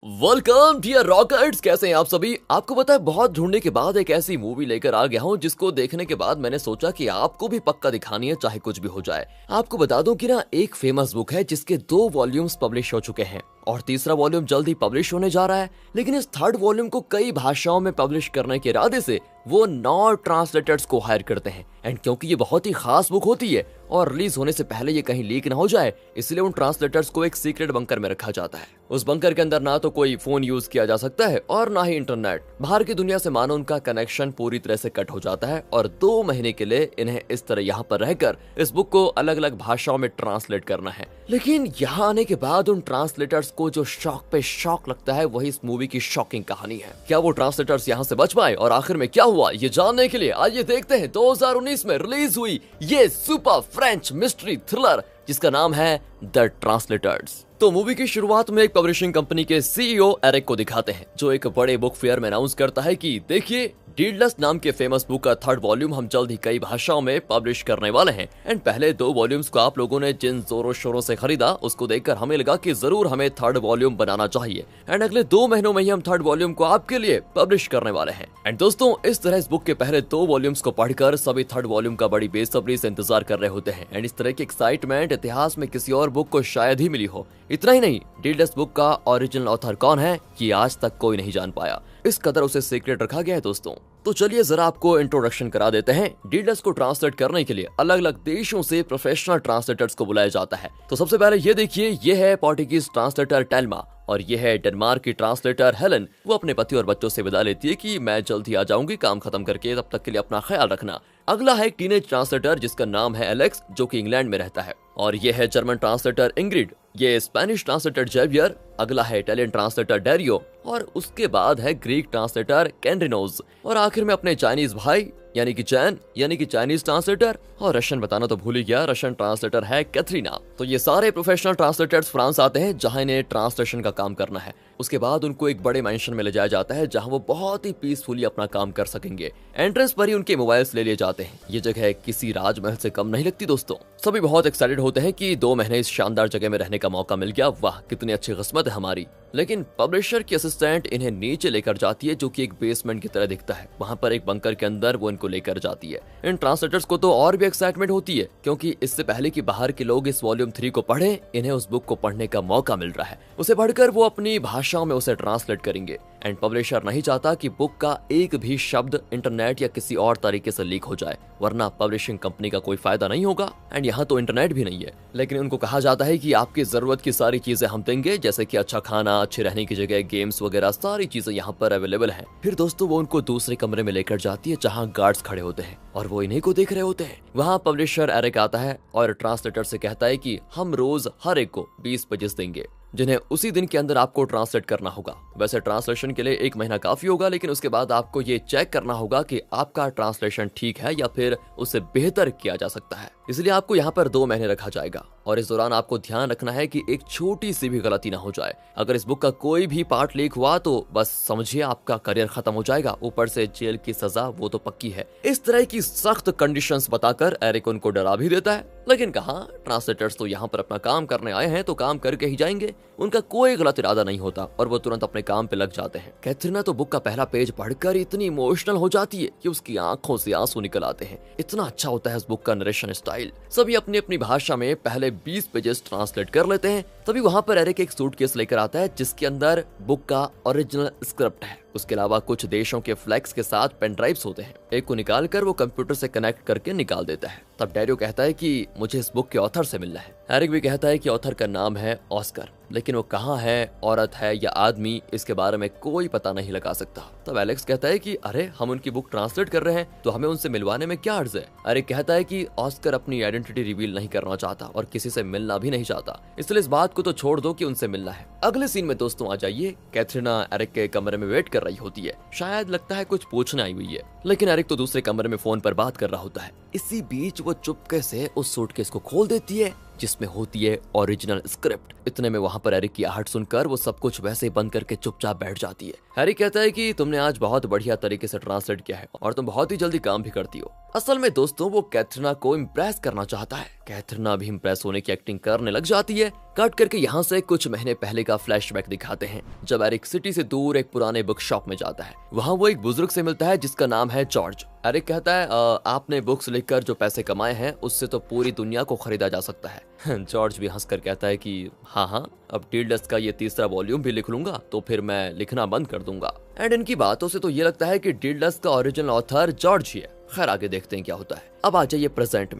Welcome dear रॉकर्ट्स, कैसे हैं आप सभी। आपको पता है, बहुत ढूंढने के बाद एक ऐसी मूवी लेकर आ गया हूं जिसको देखने के बाद मैंने सोचा कि आपको भी पक्का दिखानी है, चाहे कुछ भी हो जाए। आपको बता दूं कि ना, एक फेमस बुक है जिसके 2 वॉल्यूम्स पब्लिश हो चुके हैं और तीसरा वॉल्यूम जल्द ही पब्लिश होने जा रहा है। लेकिन इस थर्ड वॉल्यूम को कई भाषाओं में पब्लिश करने के इरादे से वो 9 ट्रांसलेटर्स को हायर करते हैं। एंड क्योंकि ये बहुत ही खास बुक होती है और रिलीज होने से पहले ये कहीं लीक ना हो जाए, इसलिए उन ट्रांसलेटर्स को एक सीक्रेट बंकर में रखा जाता है। उस बंकर के अंदर ना तो कोई फोन यूज किया जा सकता है और ना ही इंटरनेट। बाहर की दुनिया से मानो उनका कनेक्शन पूरी तरह से कट हो जाता है और 2 महीने के लिए इन्हें इस तरह यहाँ पर रहकर इस बुक को अलग अलग भाषाओं में ट्रांसलेट करना है। लेकिन यहाँ आने के बाद उन ट्रांसलेटर्स को जो शॉक पे शॉक लगता है, वही इस मूवी की शॉकिंग कहानी है। क्या वो ट्रांसलेटर्स यहाँ से बच पाए और आखिर में क्या हुआ, ये जानने के लिए आइए देखते हैं 2019 में रिलीज हुई ये सुपर फ्रेंच मिस्ट्री थ्रिलर जिसका नाम है द ट्रांसलेटर्स। तो मूवी की शुरुआत में एक पब्लिशिंग कंपनी के सीईओ एरिक को दिखाते हैं, जो एक बड़े बुक फेयर में अनाउंस करता है कि देखिए, डीडलेस नाम के फेमस बुक का 3rd वॉल्यूम हम जल्द ही कई भाषाओं में पब्लिश करने वाले हैं। एंड पहले 2 वॉल्यूम्स को आप लोगों ने जिन जोरों शोरों से खरीदा, उसको देखकर हमें लगा कि जरूर हमें 3rd वॉल्यूम बनाना चाहिए। एंड अगले 2 महीनों में ही हम 3rd वॉल्यूम को आपके लिए पब्लिश करने वाले हैं। एंड दोस्तों, इस तरह इस बुक के पहले 2 वॉल्यूम्स को पढ़कर सभी 3rd वॉल्यूम का बड़ी बेसब्री से इंतजार कर रहे होते हैं। एंड इस तरह की एक्साइटमेंट इतिहास में किसी और बुक को शायद ही मिली हो। इतना ही नहीं, डीडलेस बुक का ओरिजिनल ऑथर कौन है, ये आज तक कोई नहीं जान पाया। इस कदर उसे सीक्रेट रखा गया है दोस्तों। तो चलिए जरा आपको इंट्रोडक्शन करा देते हैं। डीडलेस को ट्रांसलेट करने के लिए अलग अलग देशों से प्रोफेशनल ट्रांसलेटर्स को बुलाया जाता है। तो सबसे पहले ये देखिए, ये है पोर्टुगीज ट्रांसलेटर टेल्मा और ये है डेनमार्क की ट्रांसलेटर हेलन। वो अपने पति और बच्चों से विदा लेती है कि मैं जल्द ही आ जाऊंगी, काम खत्म करके, तब तक के लिए अपना ख्याल रखना। अगला है एक टीनेज ट्रांसलेटर जिसका नाम है एलेक्स, जो कि इंग्लैंड में रहता है। और ये है जर्मन ट्रांसलेटर इंग्रिड, ये स्पेनिश ट्रांसलेटर जेवियर। अगला है इटालियन ट्रांसलेटर डेरियो और उसके बाद है ग्रीक ट्रांसलेटर कैंड्रिनोज। और आखिर में अपने चाइनीज भाई यानी कि चैन यानी कि चाइनीज ट्रांसलेटर। और रशियन बताना तो भूल ही गया, रशियन ट्रांसलेटर है कैथरीना। तो ये सारे प्रोफेशनल ट्रांसलेटर्स फ्रांस आते हैं जहां इन्हें ट्रांसलेशन का काम करना है। उसके बाद उनको एक बड़े मेंशन में ले जाया जाता है जहां वो बहुत ही पीसफुली अपना काम कर सकेंगे। एंट्रेंस पर ही उनके मोबाइल्स ले लिए जाते हैं। ये जगह किसी राजमहल से कम नहीं लगती दोस्तों। सभी बहुत एक्साइटेड होते हैं कि 2 महीने इस शानदार जगह में रहने का मौका मिल गया। वाह, कितनी अच्छी किस्मत है हमारी। लेकिन पब्लिशर की असिस्टेंट इन्हें नीचे लेकर जाती है, जो कि एक बेसमेंट की तरह दिखता है। वहां पर एक बंकर के अंदर वो इनको लेकर जाती है। इन ट्रांसलेटर्स को तो और भी एक्साइटमेंट होती है, क्योंकि इससे पहले कि बाहर के लोग इस वॉल्यूम 3 को पढ़ें, इन्हें उस बुक को पढ़ने का मौका मिल रहा है। उसे पढ़कर वो अपनी भाषाओं में उसे ट्रांसलेट करेंगे। एंड पब्लिशर नहीं चाहता कि बुक का एक भी शब्द इंटरनेट या किसी और तरीके से लीक हो जाए, वरना पब्लिशिंग कंपनी का कोई फायदा नहीं होगा। एंड यहाँ तो इंटरनेट भी नहीं है। लेकिन उनको कहा जाता है कि आपकी जरूरत की सारी चीजें हम देंगे, जैसे कि अच्छा खाना, अच्छी रहने की जगह, गेम्स वगैरह, सारी चीजें यहाँ पर अवेलेबल हैं। फिर दोस्तों वो उनको दूसरे कमरे में लेकर जाती है जहाँ गार्ड्स खड़े होते हैं और वो इन्हीं को देख रहे होते हैं। वहाँ पब्लिशर एरिक आता है और ट्रांसलेटर से कहता है कि हम रोज हर एक को 20 पेजेस देंगे, जिन्हें उसी दिन के अंदर आपको ट्रांसलेट करना होगा। वैसे ट्रांसलेशन के लिए 1 महीना काफी होगा, लेकिन उसके बाद आपको ये चेक करना होगा कि आपका ट्रांसलेशन ठीक है या फिर उसे बेहतर किया जा सकता है। इसलिए आपको यहाँ पर 2 महीने रखा जाएगा और इस दौरान आपको ध्यान रखना है कि एक छोटी सी भी गलती ना हो जाए। अगर इस बुक का कोई भी पार्ट लीक हुआ तो बस समझिए आपका करियर खत्म हो जाएगा, ऊपर से जेल की सजा वो तो पक्की है। इस तरह की सख्त कंडीशंस बताकर एरिक उनको डरा भी देता है। लेकिन कहा, ट्रांसलेटर्स तो यहाँ पर अपना काम करने आए हैं, तो काम करके ही जाएंगे। उनका कोई गलत इरादा नहीं होता और वो तुरंत अपने काम पे लग जाते हैं। कैथरीना तो बुक का पहला पेज पढ़कर इतनी इमोशनल हो जाती है कि उसकी आंखों से आंसू निकल आते हैं। इतना अच्छा होता है इस बुक का नरेशन स्टाइल। सभी अपनी अपनी भाषा में पहले 20 पेजेस ट्रांसलेट कर लेते हैं। तभी वहां पर एरिक एक सूटकेस लेकर आता है जिसके अंदर बुक का ओरिजिनल स्क्रिप्ट है। उसके अलावा कुछ देशों के फ्लैग्स के साथ पेन ड्राइव्स होते हैं। एक को निकालकर वो कंप्यूटर से कनेक्ट करके निकाल देता है। तब डेरियो कहता है कि मुझे इस बुक के ऑथर से मिलना है। एरिक भी कहता है कि ऑथर का नाम है ऑस्कर, लेकिन वो कहाँ है, औरत है या आदमी, इसके बारे में कोई पता नहीं लगा सकता। तब एलेक्स कहता है कि अरे, हम उनकी बुक ट्रांसलेट कर रहे हैं तो हमें उनसे मिलवाने में क्या अर्ज है। एरिक कहता है कि ऑस्कर अपनी आइडेंटिटी रिवील नहीं करना चाहता और किसी से मिलना भी नहीं चाहता, इसलिए इस बात को तो छोड़ दो कि उनसे मिलना है। अगले सीन में दोस्तों आ जाइए, कैथरीना एरिक के कमरे में वेट कर रही होती है। शायद लगता है कुछ पूछने आई हुई है, लेकिन एरिक तो दूसरे कमरे में फोन पर बात कर रहा होता है। इसी बीच वो चुपके से उस सूटकेस को खोल देती है जिसमें होती है ओरिजिनल स्क्रिप्ट। इतने में वहाँ पर एरिक की आहट सुनकर वो सब कुछ वैसे ही बंद करके चुपचाप बैठ जाती है। हैरी कहता है कि तुमने आज बहुत बढ़िया तरीके से ट्रांसलेट किया है और तुम बहुत ही जल्दी काम भी करती हो। असल में दोस्तों वो कैथरीना को इम्प्रेस करना चाहता है। कैथरीना भी इम्प्रेस होने की एक्टिंग करने लग जाती है। कट करके यहाँ से कुछ महीने पहले का फ्लैशबैक दिखाते हैं, जब एरिक सिटी से दूर एक पुराने बुक शॉप में जाता है। वहाँ वो एक बुजुर्ग से मिलता है जिसका नाम है जॉर्ज। एरिक कहता है आपने बुक्स लिखकर जो पैसे कमाए हैं उससे तो पूरी दुनिया को खरीदा जा सकता है। जॉर्ज भी हंसकर कहता है कि हाँ, अब डीडलस्ट का ये तीसरा वॉल्यूम भी लिख लूंगा तो फिर मैं लिखना बंद कर दूंगा। एंड इनकी बातों से तो ये लगता है कि डीडलस्ट का ओरिजिनल ऑथर जॉर्ज ही है। खैर आगे देखते हैं क्या होता है। अब आ जाइए प्रेजेंट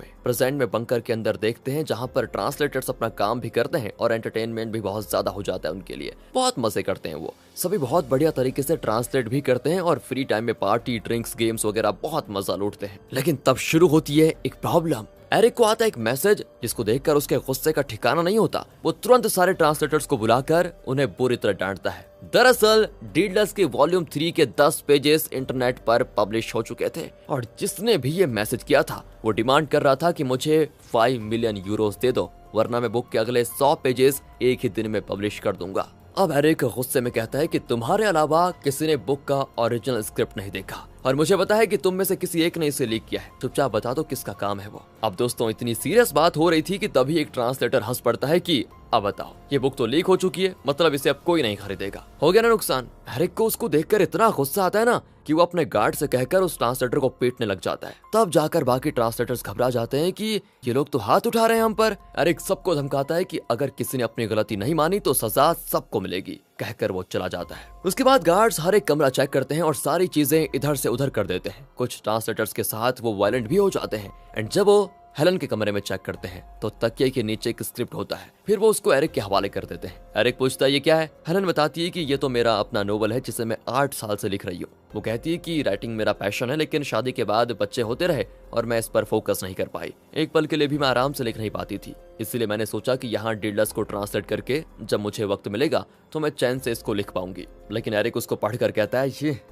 में बंकर के अंदर देखते हैं, जहाँ पर ट्रांसलेटर्स अपना काम भी करते हैं और एंटरटेनमेंट भी बहुत ज्यादा हो जाता है उनके लिए। बहुत मजे करते हैं वो सभी, बहुत बढ़िया तरीके से ट्रांसलेट भी करते हैं और फ्री टाइम में पार्टी, ड्रिंक्स, गेम्स वगैरह बहुत मजा लूटते हैं। लेकिन तब शुरू होती है एक प्रॉब्लम। एरिक को आता है एक मैसेज जिसको देखकर उसके गुस्से का ठिकाना नहीं होता। वो तुरंत सारे ट्रांसलेटर्स को बुलाकर उन्हें बुरी तरह डांटता है। दरअसल डीडलस्ट के वॉल्यूम 3 के 10 पेजेस इंटरनेट पर पब्लिश हो चुके थे और जिसने भी ये मैसेज किया था वो डिमांड कर रहा था कि मुझे 5 मिलियन यूरोस दे दो, वरना मैं बुक के अगले 100 पेजेस एक ही दिन में पब्लिश कर दूंगा। अब एरिक गुस्से में कहता है कि तुम्हारे अलावा किसी ने बुक का ओरिजिनल स्क्रिप्ट नहीं देखा और मुझे पता है कि तुम में से किसी एक ने इसे लीक किया है। चुपचाप बता दो किसका काम है वो। अब दोस्तों इतनी सीरियस बात हो रही थी कि तभी एक ट्रांसलेटर हंस पड़ता है कि अब बताओ, ये बुक तो लीक हो चुकी है, मतलब इसे अब कोई नहीं खरीदेगा। हो गया ना नुकसान। एरिक को उसको देखकर इतना गुस्सा आता है ना कि वो अपने गार्ड से कहकर उस ट्रांसलेटर को पीटने लग जाता है। तब जाकर बाकी ट्रांसलेटर्स घबरा जाते हैं कि ये लोग तो हाथ उठा रहे हैं हम पर। एरिक सबको धमकाता है कि अगर किसी ने अपनी गलती नहीं मानी तो सजा सबको मिलेगी, कहकर वो चला जाता है। उसके बाद गार्ड्स हर एक कमरा चेक करते हैं और सारी चीजें इधर से उधर कर देते हैं। कुछ ट्रांसलेटर्स के साथ वो वायलेंट भी हो जाते हैं। एंड जब वो हेलन के कमरे में चेक करते हैं तो तकिए के नीचे एक स्क्रिप्ट होता है। फिर वो उसको एरिक के हवाले कर देते हैं। एरिक पूछता है ये क्या है। हेलन बताती है कि ये तो मेरा अपना नोवेल है जिसे मैं 8 साल से लिख रही हूँ। वो कहती है कि राइटिंग मेरा पैशन है, लेकिन शादी के बाद बच्चे होते रहे और मैं इस पर फोकस नहीं कर पाई। एक पल के लिए भी मैं आराम से लिख नहीं पाती थी, इसलिए मैंने सोचा कि यहाँ डीडलस्ट को ट्रांसलेट करके जब मुझे वक्त मिलेगा तो मैं चैन से इसको लिख पाऊंगी। लेकिन एरिक उसको पढ़कर कहता है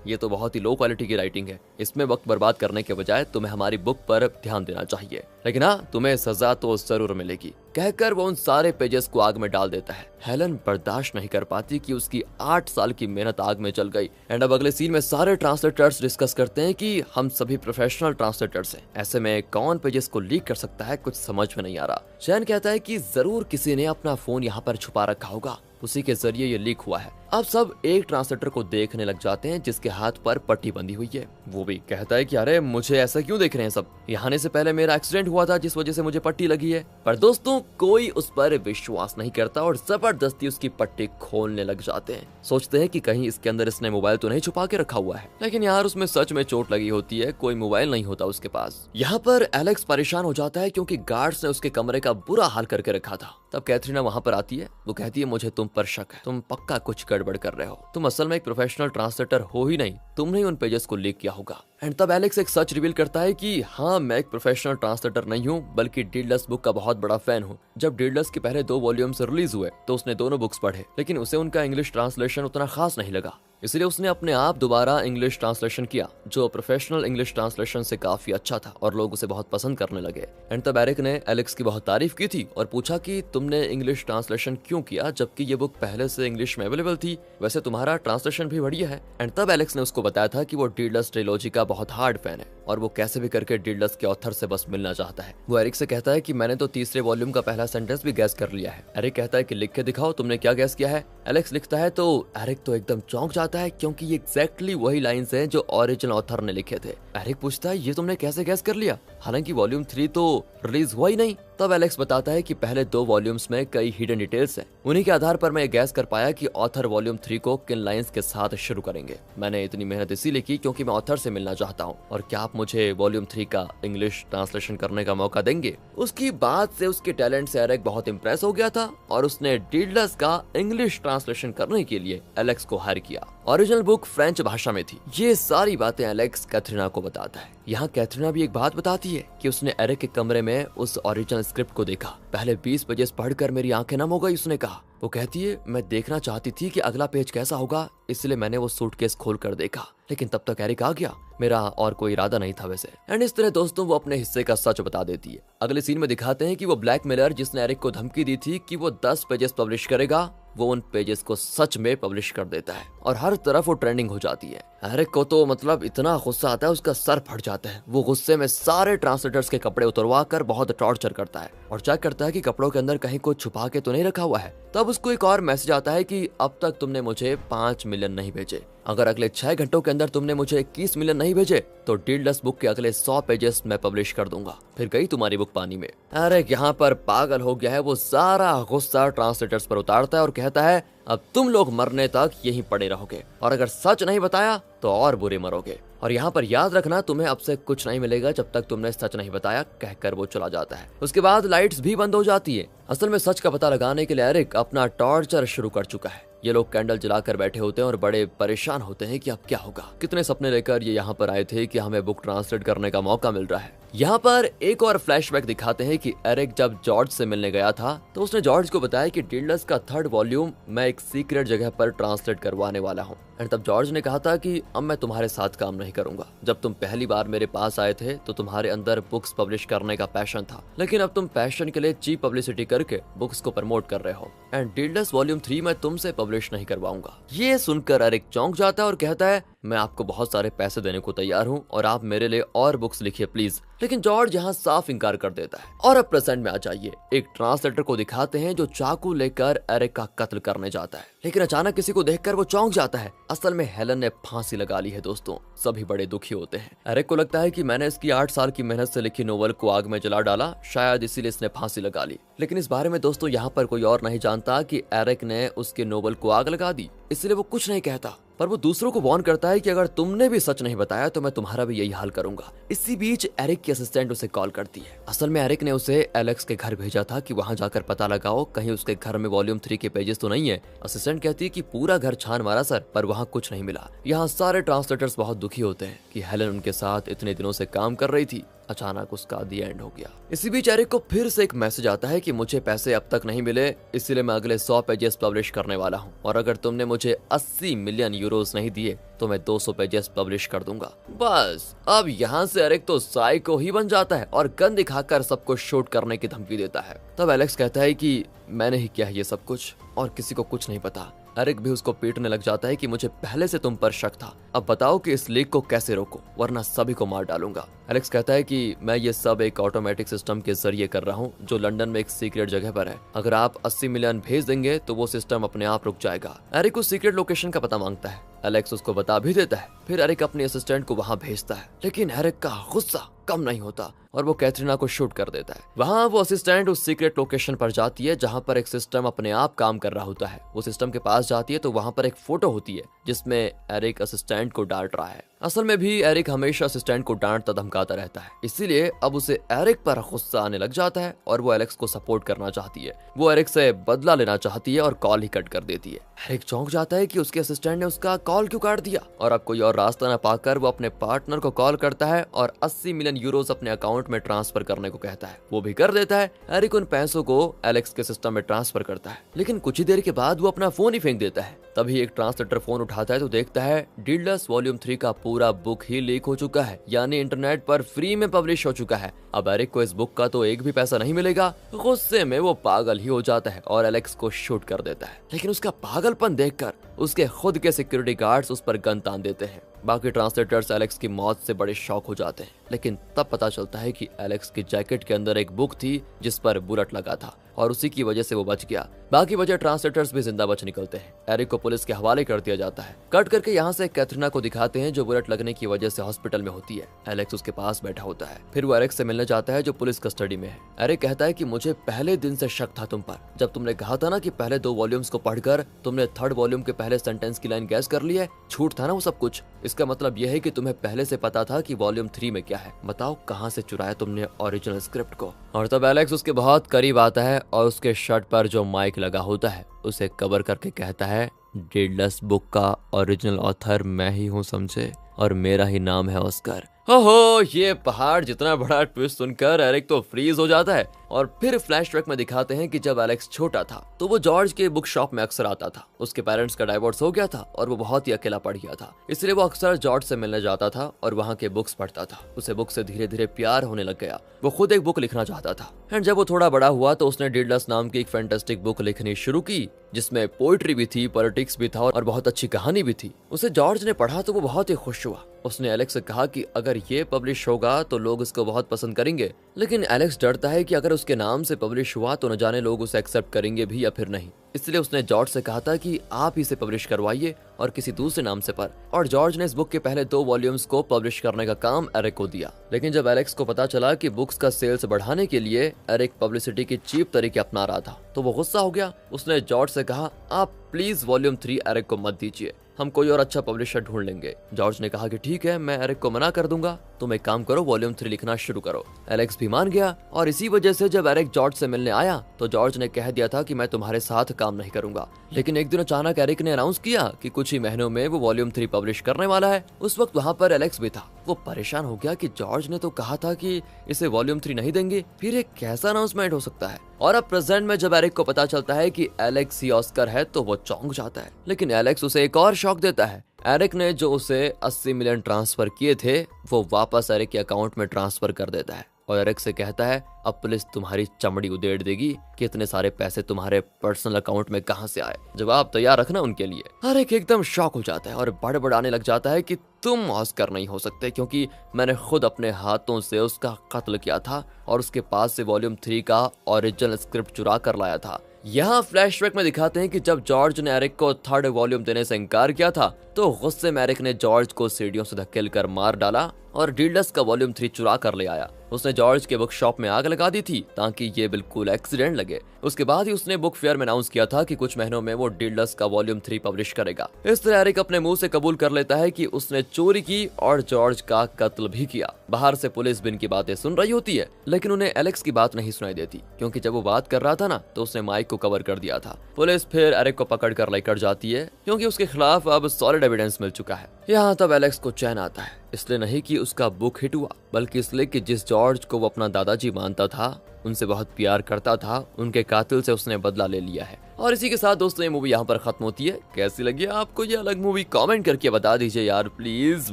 ये तो बहुत ही लो क्वालिटी की राइटिंग है, इसमें वक्त बर्बाद करने के बजाय तुम्हें हमारी बुक पर ध्यान देना चाहिए, लेकिन हाँ तुम्हें सजा तो जरूर मिलेगी, कहकर वो उन सारे पेजेस को आग में डाल देता है। हेलन बर्दाश्त नहीं कर पाती कि उसकी 8 साल की मेहनत आग में जल गई। एंड अब अगले सीन में सारे ट्रांसलेटर्स डिस्कस करते हैं कि हम सभी प्रोफेशनल ट्रांसलेटर्स हैं, ऐसे में कौन पेजेस को लीक कर सकता है, कुछ समझ में नहीं आ रहा। शैन कहता है कि जरूर किसी ने अपना फोन यहाँ पर छुपा रखा होगा, उसी के जरिए ये लीक हुआ है। अब सब एक ट्रांसलेटर को देखने लग जाते हैं जिसके हाथ पर पट्टी बंधी हुई है। वो भी कहता है कि अरे मुझे ऐसा क्यों देख रहे हैं सब, यहाँ आने से पहले मेरा एक्सीडेंट हुआ था जिस वजह से मुझे पट्टी लगी है। पर दोस्तों कोई उस पर विश्वास नहीं करता और जबरदस्ती उसकी पट्टी खोलने लग जाते हैं। सोचते हैं कि कहीं इसके अंदर इसने मोबाइल तो नहीं छुपा के रखा हुआ है, लेकिन यार उसमें सच में चोट लगी होती है, कोई मोबाइल नहीं होता उसके पास। यहाँ पर एलेक्स परेशान हो जाता है क्योंकि गार्ड्स ने उसके कमरे का बुरा हाल करके रखा था। तब कैथरीना वहाँ पर आती है। वो कहती है मुझे तुम पर शक है, तुम पक्का कुछ गड़बड़ कर रहे हो, तुम असल में एक प्रोफेशनल ट्रांसलेटर हो ही नहीं, तुमने ही उन पेजेस को लीक किया होगा। एंड तब एलेक्स एक सच रिवील करता है कि हाँ मैं एक प्रोफेशनल ट्रांसलेटर नहीं हूँ बल्कि डीडलस्ट बुक का बहुत बड़ा फैन हूँ। जब डीडलस्ट के पहले 2 वॉल्यूम्स रिलीज हुए तो उसने दोनों बुक्स पढ़े, लेकिन उसे उनका इंग्लिश ट्रांसलेशन उतना खास नहीं लगा, इसलिए उसने अपने आप दोबारा इंग्लिश ट्रांसलेशन किया जो प्रोफेशनल इंग्लिश ट्रांसलेशन से काफी अच्छा था और लोग उसे बहुत पसंद करने लगे। एंड तब एरिक ने एलेक्स की बहुत तारीफ की थी और पूछा कि तुमने इंग्लिश ट्रांसलेशन क्यों किया जबकि ये बुक पहले से इंग्लिश में अवेलेबल थी, वैसे तुम्हारा ट्रांसलेशन भी बढ़िया है। एंड तब एलेक्स ने उसको बताया था कि वो डीडलस्ट ट्रिलॉजी का बहुत हार्ड फैन है और वो कैसे भी करके डीडलस्ट के ऑथर से बस मिलना चाहता है। वो एरिक से कहता है कि मैंने तो तीसरे वॉल्यूम का पहला सेंटेंस भी गैस कर लिया है। एरिक कहता है कि लिख के दिखाओ तुमने क्या गैस किया है। एलेक्स लिखता है तो एरिक तो एकदम चौंक जाता है क्योंकि ये एग्जैक्टली वही लाइंस हैं जो ओरिजिनल ऑथर ने लिखे थे। एरिक पूछता है ये तुमने कैसे गैस कर लिया, हालांकि वॉल्यूम 3 तो रिलीज हुआ ही नहीं। तब एलेक्स बताता है कि पहले 2 वॉल्यूम्स में कई हिडन डिटेल्स हैं, उन्हीं के आधार पर मैं गैस कर पाया कि ऑथर वॉल्यूम 3 को किन लाइंस के साथ शुरू करेंगे। मैंने इतनी मेहनत इसीलिए की क्योंकि मैं ऑथर से मिलना चाहता हूँ और क्या आप मुझे वॉल्यूम 3 का इंग्लिश ट्रांसलेशन करने का मौका देंगे। उसकी बात से उसके टैलेंट से एरिक बहुत इंप्रेस हो गया था और उसने डीडलस्ट का इंग्लिश ट्रांसलेशन करने के लिए एलेक्स को हायर किया। ओरिजिनल बुक फ्रेंच भाषा में थी। ये सारी बातें एलेक्स कैथरीना को बताता है। यहाँ कैथरीना भी एक बात बताती है कि उसने एरिक के कमरे में उस ओरिजिनल स्क्रिप्ट को देखा। पहले 20 पेजेस पढ़कर मेरी आंखें नम हो गई, उसने कहा। वो कहती है मैं देखना चाहती थी कि अगला पेज कैसा होगा इसलिए मैंने वो सूटकेस खोल कर देखा, लेकिन तब तक एरिक आ गया। मेरा और कोई इरादा नहीं था वैसे। एंड इस तरह दोस्तों वो अपने हिस्से का सच बता देती है। अगले सीन में दिखाते हैं कि वो ब्लैकमेलर जिसने एरिक को धमकी दी थी कि वो 10 पेजेस पब्लिश करेगा, वो उन पेजेस को सच में पब्लिश कर देता है और हर तरफ वो ट्रेंडिंग हो जाती है। एरिक को तो मतलब इतना गुस्सा आता है, उसका सर फट जाता है। वो गुस्से में सारे ट्रांसलेटर्स के कपड़े उतरवा कर बहुत टॉर्चर करता है और चेक करता है कि कपड़ों के अंदर कहीं कुछ छुपा के तो नहीं रखा हुआ है। तब उसको एक और मैसेज आता है कि अब तक तुमने मुझे 5 मिलियन नहीं भेजे, अगर अगले 6 घंटों के अंदर तुमने मुझे 21 मिलियन नहीं भेजे तो डीडलेस बुक के अगले 100 पेजेस मैं पब्लिश कर दूंगा, फिर गई तुम्हारी बुक पानी में। एरिक यहाँ पर पागल हो गया है। वो सारा गुस्सा ट्रांसलेटर्स पर उतारता है और कहता है अब तुम लोग मरने तक यहीं पड़े रहोगे और अगर सच नहीं बताया तो और बुरे मरोगे, और यहाँ पर याद रखना तुम्हें अब से कुछ नहीं मिलेगा जब तक तुमने सच नहीं बताया, कहकर वो चला जाता है। उसके बाद लाइट्स भी बंद हो जाती है। असल में सच का पता लगाने के लिए एरिक अपना टॉर्चर शुरू कर चुका है। ये लोग कैंडल जलाकर बैठे होते हैं और बड़े परेशान होते हैं कि अब क्या होगा। कितने सपने लेकर ये यहाँ पर आए थे कि हमें बुक ट्रांसलेट करने का मौका मिल रहा है। यहाँ पर एक और फ्लैशबैक दिखाते हैं कि एरिक जब जॉर्ज से मिलने गया था तो उसने जॉर्ज को बताया कि डीडलेस का 3rd वॉल्यूम मैं एक सीक्रेट जगह पर ट्रांसलेट करवाने वाला हूँ। एंड तब जॉर्ज ने कहा था कि अब मैं तुम्हारे साथ काम नहीं करूंगा। जब तुम पहली बार मेरे पास आए थे तो तुम्हारे अंदर बुक्स पब्लिश करने का पैशन था, लेकिन अब तुम पैशन के लिए चीप पब्लिसिटी करके बुक्स को प्रमोट कर रहे हो एंड डीडलेस वॉल्यूम 3 मैं तुमसे पब्लिश नहीं करवाऊंगा। ये सुनकर एरिक चौंक जाता है और कहता है मैं आपको बहुत सारे पैसे देने को तैयार हूँ और आप मेरे लिए और बुक्स लिखिए प्लीज। लेकिन जॉर्ज यहाँ साफ इनकार कर देता है। और अब प्रेजेंट में आ जाइए। एक ट्रांसलेटर को दिखाते हैं जो चाकू लेकर एरिक का कत्ल करने जाता है, लेकिन अचानक किसी को देखकर वो चौंक जाता है। असल में हेलन ने फांसी लगा ली है दोस्तों। सभी बड़े दुखी होते हैं। एरिक को लगता है कि मैंने इसकी 8 साल की मेहनत से लिखी नोवेल को आग में जला डाला, शायद इसीलिए इसने फांसी लगा ली। लेकिन इस बारे में दोस्तों यहाँ पर कोई और नहीं जानता कि एरिक ने उसके नोवेल को आग लगा दी, इसलिए वो कुछ नहीं कहता। पर वो दूसरों को वार्न करता है कि अगर तुमने भी सच नहीं बताया तो मैं तुम्हारा भी यही हाल करूंगा। इसी बीच एरिक की असिस्टेंट उसे कॉल करती है। असल में एरिक ने उसे एलेक्स के घर भेजा था कि वहां जाकर पता लगाओ कहीं उसके घर में वॉल्यूम 3 के पेजेस तो नहीं है। असिस्टेंट कहती है कि पूरा घर छान मारा सर, पर वहां कुछ नहीं मिला। यहाँ सारे ट्रांसलेटर्स बहुत दुखी होते हैं कि हेलन उनके साथ इतने दिनों से काम कर रही थी, अचानक उसका दी एंड हो गया। इसी बीच एरिक को फिर से एक मैसेज आता है कि मुझे पैसे अब तक नहीं मिले, इसलिए मैं अगले 100 पेजेस पब्लिश करने वाला हूँ और अगर तुमने मुझे 80 मिलियन यूरोस नहीं दिए तो मैं 200 पेजेस पब्लिश कर दूंगा। बस अब यहाँ से एरिक तो साइको ही बन जाता है और गन दिखाकर सबको शूट करने की धमकी देता है। तब एलेक्स कहता है कि मैंने ही किया ये सब कुछ और किसी को कुछ नहीं पता। एरिक भी उसको पीटने लग जाता है कि मुझे पहले से तुम पर शक था, अब बताओ कि इस लीक को कैसे रोको वरना सभी को मार डालूंगा। एलेक्स कहता है कि मैं ये सब एक ऑटोमेटिक सिस्टम के जरिए कर रहा हूँ जो लंदन में एक सीक्रेट जगह पर है। अगर आप 80 मिलियन भेज देंगे तो वो सिस्टम अपने आप रुक जाएगा। एरिक उस सीक्रेट लोकेशन का पता मांगता है। एलेक्स उसको बता भी देता है। फिर एरिक अपनी असिस्टेंट को वहां भेजता है, लेकिन एरिक का गुस्सा कम नहीं होता और वो कैथरीना को शूट कर देता है। वहां वो असिस्टेंट उस सीक्रेट लोकेशन पर जाती है जहां पर एक सिस्टम अपने आप काम कर रहा होता है। वो सिस्टम के पास जाती है तो वहां पर एक फोटो होती है जिसमें एरिक असिस्टेंट को डांट रहा है। असल में भी एरिक हमेशा असिस्टेंट को डांटता धमकाता रहता है, इसीलिए अब उसे एरिक पर गुस्सा आने लग जाता है और वो एलेक्स को सपोर्ट करना चाहती है। वो एरिक से बदला लेना चाहती है और कॉल ही कट कर देती है। एरिक चौंक जाता है कि उसके असिस्टेंट ने उसका कॉल क्यों काट दिया और अब कोई और रास्ता न पाकर वो अपने पार्टनर को कॉल करता है और 80 मिलियन यूरोस अपने अकाउंट में ट्रांसफर करने को कहता है। वो भी कर देता है। एरिक उन पैसों को एलेक्स के सिस्टम में ट्रांसफर करता है, लेकिन कुछ ही देर के बाद वो अपना फोन ही फेंक देता है। तभी एक ट्रांसलेटर फोन उठाता है तो देखता है डीडलेस वॉल्यूम 3 का पूरा बुक ही लीक हो चुका है, यानी इंटरनेट पर फ्री में पब्लिश हो चुका है। अब एरिक को इस बुक का तो एक भी पैसा नहीं मिलेगा। गुस्से में वो पागल ही हो जाता है और एलेक्स को शूट कर देता है, लेकिन उसका पागलपन देखकर उसके खुद के सिक्योरिटी गार्ड्स उस पर गन तान देते हैं। बाकी ट्रांसलेटर्स एलेक्स की मौत से बड़े शॉक हो जाते हैं, लेकिन तब पता चलता है कि एलेक्स की जैकेट के अंदर एक बुक थी जिस पर बुलेट लगा था और उसी की वजह से वो बच गया। बाकी वजह ट्रांसलेटर्स भी जिंदा बच निकलते हैं। एरिक को पुलिस के हवाले कर दिया जाता है। कट करके यहाँ से कैथरीना को दिखाते हैं जो बुलेट लगने की वजह से हॉस्पिटल में होती है। एलेक्स उसके पास बैठा होता है। फिर वो एरिक से मिलने जाता है जो पुलिस कस्टडी में है। एरिक कहता है कि मुझे पहले दिन से शक था तुम पर, जब तुमने कहा था ना कि पहले 2 वॉल्यूम्स को पढ़कर तुमने 3rd वॉल्यूम के पहले सेंटेंस की लाइन गैस कर ली है। झूठ था ना वो सब कुछ। इसका मतलब यह है कि तुम्हें पहले से पता था कि वॉल्यूम 3 में क्या है। बताओ कहाँ से चुराया तुमने ओरिजिनल स्क्रिप्ट को। और तब एलेक्स उसके बहुत करीब आता है और उसके शर्ट पर जो माइक लगा होता है उसे कवर करके कहता है डीडलेस बुक का ओरिजिनल ऑथर मैं ही हूँ, समझे। और मेरा ही नाम है ऑस्कर। ओहो, ये पहाड़ जितना बड़ा ट्विस्ट सुनकर एरिक तो फ्रीज हो जाता है। और फिर फ्लैशबैक में दिखाते हैं कि जब एलेक्स छोटा था तो वो जॉर्ज के बुक शॉप में अक्सर आता था। उसके पेरेंट्स का डाइवोर्स हो गया था और वो बहुत ही अकेला पड़ गया था, इसलिए वो अक्सर जॉर्ज से मिलने जाता था और वहाँ के बुक्स पढ़ता था। उसे बुक से धीरे धीरे प्यार होने लग गया। वो खुद एक बुक लिखना चाहता था एंड जब वो थोड़ा बड़ा हुआ तो उसने डीडलस नाम की एक फैंटास्टिक बुक लिखनी शुरू की, जिसमें पोएट्री भी थी, पॉलिटिक्स भी था और बहुत अच्छी कहानी भी थी। उसे जॉर्ज ने पढ़ा तो वो बहुत ही खुश हुआ। उसने एलेक्स से कहा कि अगर ये पब्लिश होगा तो लोग इसको बहुत पसंद करेंगे, लेकिन एलेक्स डरता है कि अगर उसके नाम से पब्लिश हुआ तो न जाने लोग उसे एक्सेप्ट करेंगे भी या फिर नहीं। इसलिए उसने जॉर्ज से कहा था कि आप इसे पब्लिश करवाइए और किसी दूसरे नाम से पर। और जॉर्ज ने इस बुक के पहले 2 वॉल्यूम्स को पब्लिश करने का काम एरिक को दिया। लेकिन जब एलेक्स को पता चला कि बुक्स का सेल्स बढ़ाने के लिए एरिक पब्लिसिटी की चीप तरीके अपना रहा था तो वो गुस्सा हो गया। उसने जॉर्ज से कहा, आप प्लीज वॉल्यूम 3 एरिक को मत दीजिए, हम कोई और अच्छा पब्लिशर ढूंढ लेंगे। जॉर्ज ने कहा कि ठीक है, मैं एरिक को मना कर दूंगा, तुम एक काम करो, वॉल्यूम 3 लिखना शुरू करो। एलेक्स भी मान गया और इसी वजह से जब एरिक जॉर्ज से मिलने आया तो जॉर्ज ने कह दिया था कि मैं तुम्हारे साथ काम नहीं करूंगा। लेकिन एक दिन अचानक एरिक ने अनाउंस किया कि कुछ ही महीनों में वो वॉल्यूम 3 पब्लिश करने वाला है। उस वक्त वहाँ पर एलेक्स भी था। वो परेशान हो गया कि जॉर्ज ने तो कहा था कि इसे वॉल्यूम 3 नहीं देंगे, फिर एक कैसा अनाउंसमेंट हो सकता है। और अब प्रेजेंट में जब एरिक को पता चलता है कि एलेक्स ही ऑस्कर है तो वो चौंक जाता है। लेकिन एलेक्स उसे एक और शॉक देता है। एरिक ने जो उसे 80 मिलियन ट्रांसफर किए थे वो वापस एरिक के अकाउंट में ट्रांसफर कर देता है और एरिक से कहता है, अब पुलिस तुम्हारी चमड़ी उधेड़ देगी कि इतने सारे पैसे तुम्हारे पर्सनल अकाउंट में कहां से आए, जवाब तैयार रखना उनके लिए। एरिक एकदम शॉक हो जाता है और बड़बड़ाने लग जाता है कि तुम ऑस्कर नहीं हो सकते क्योंकि मैंने खुद अपने हाथों से उसका कत्ल किया था और उसके पास से वॉल्यूम 3 का ओरिजिनल स्क्रिप्ट चुरा कर लाया था। यहाँ फ्लैशबैक में दिखाते हैं कि जब जॉर्ज ने एरिक को 3rd वॉल्यूम देने से इनकार किया था तो गुस्से में एरिक ने जॉर्ज को सीढ़ियों से धकेल कर मार डाला और डीडलस का वॉल्यूम 3 चुरा कर ले आया। उसने जॉर्ज के बुक शॉप में आग लगा दी थी ताकि ये बिल्कुल एक्सीडेंट लगे। उसके बाद ही उसने बुक फेयर में अनाउंस किया था कि कुछ महीनों में वो डीडलस का वॉल्यूम 3 पब्लिश करेगा। इस तरह एरिक अपने मुंह से कबूल कर लेता है कि उसने चोरी की और जॉर्ज का कत्ल भी किया। बाहर से पुलिस भी इनकी बातें सुन रही होती है, लेकिन उन्हें एलेक्स की बात नहीं सुनाई देती क्योंकि जब वो बात कर रहा था ना तो उसने माइक को कवर कर दिया था। पुलिस फिर एरिक को पकड़ कर लेकर जाती है क्योंकि उसके खिलाफ अब सॉलिड एविडेंस मिल चुका है। यहाँ तब एलेक्स को चैन आता है, इसलिए नहीं कि उसका बुक हिट हुआ बल्कि इसलिए कि जिस जॉर्ज को वो अपना दादाजी मानता था, उनसे बहुत प्यार करता था, उनके कातिल से उसने बदला ले लिया है। और इसी के साथ दोस्तों ये मूवी यहाँ पर खत्म होती है। कैसी लगी आपको ये अलग मूवी, कमेंट करके बता दीजिए यार प्लीज।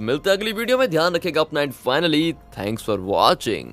मिलते अगली वीडियो में, ध्यान रखेगा अपना and finally thanks for watching.